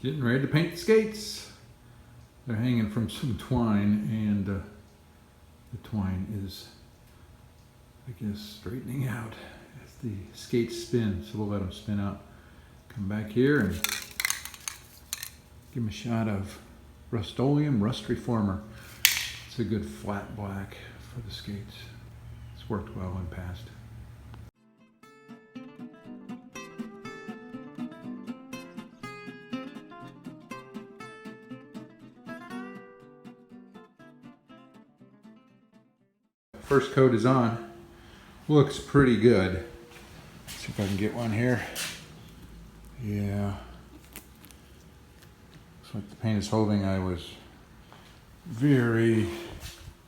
Getting ready to paint the skates. They're hanging from some twine, and the twine is, I guess, straightening out as the skates spin. So we'll let them spin out. Come back here and give them a shot of Rust-Oleum Rust Reformer. It's a good flat black for the skates. It's worked well in the past. First coat is on. Looks pretty good. Let's see if I can get one here. Yeah. Looks like the paint is holding. I was very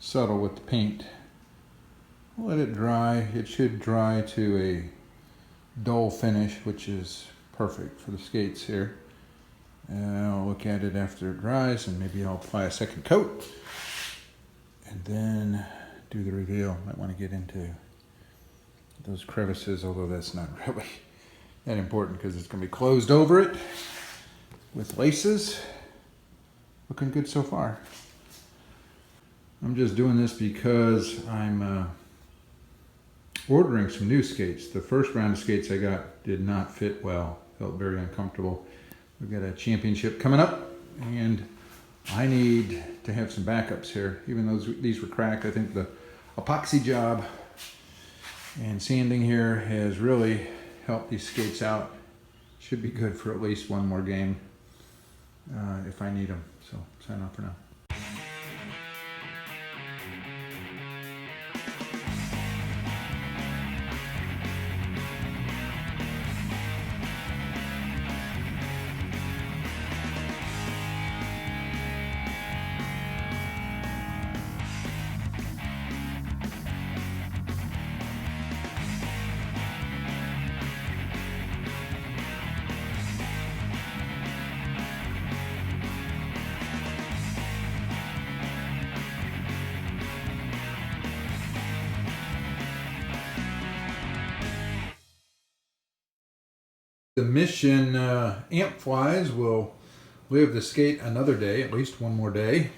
subtle with the paint. Let it dry. It should dry to a dull finish, which is perfect for the skates here. And I'll look at it after it dries, and maybe I'll apply a second coat. And then do the reveal. Might want to get into those crevices, although that's not really that important because it's going to be closed over it with laces. Looking good so far. I'm just doing this because I'm ordering some new skates. The first round of skates I got did not fit well. Felt very uncomfortable. We've got a championship coming up, and I need to have some backups here. Even though these were cracked, I think the epoxy job and sanding here has really helped these skates out. Should be good for at least one more game if I need them. So sign off for now. The Mission amp flies will live to skate another day, at least one more day.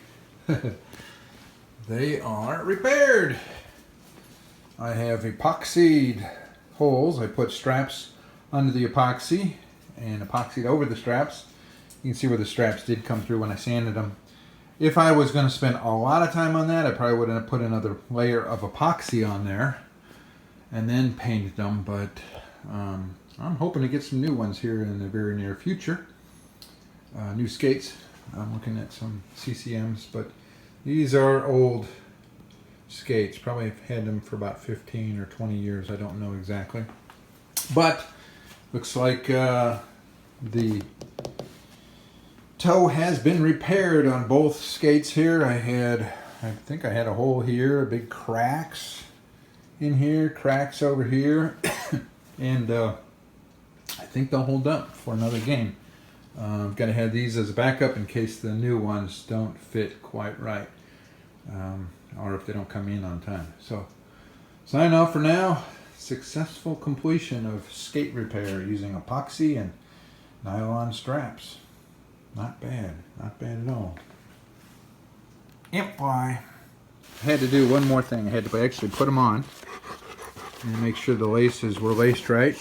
They are repaired. I have epoxied holes. I put straps under the epoxy and epoxied over the straps. You can see where the straps did come through when I sanded them. If I was going to spend a lot of time on that, I probably would have put another layer of epoxy on there and then painted them, but I'm hoping to get some new ones here in the very near future. New skates. I'm looking at some CCMs, but these are old skates. Probably have had them for about 15 or 20 years. I don't know exactly. But looks like the toe has been repaired on both skates here. I think I had a hole here, big cracks in here, cracks over here, and I think they'll hold up for another game. I've got to have these as a backup in case the new ones don't fit quite right, or if they don't come in on time. So, sign off for now. Successful completion of skate repair using epoxy and nylon straps. Not bad at all. Amp fly. I had to do one more thing. I had to actually put them on and make sure the laces were laced right,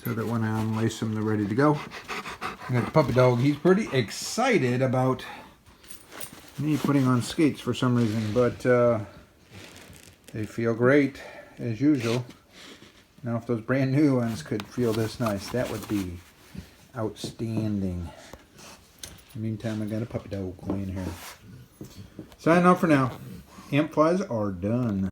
so that when I unlace them, they're ready to go. I got the puppy dog. He's pretty excited about me putting on skates for some reason, but they feel great as usual. Now, if those brand new ones could feel this nice, that would be outstanding. In the meantime, I got a puppy dog laying here. Signing off for now. Amp flies are done.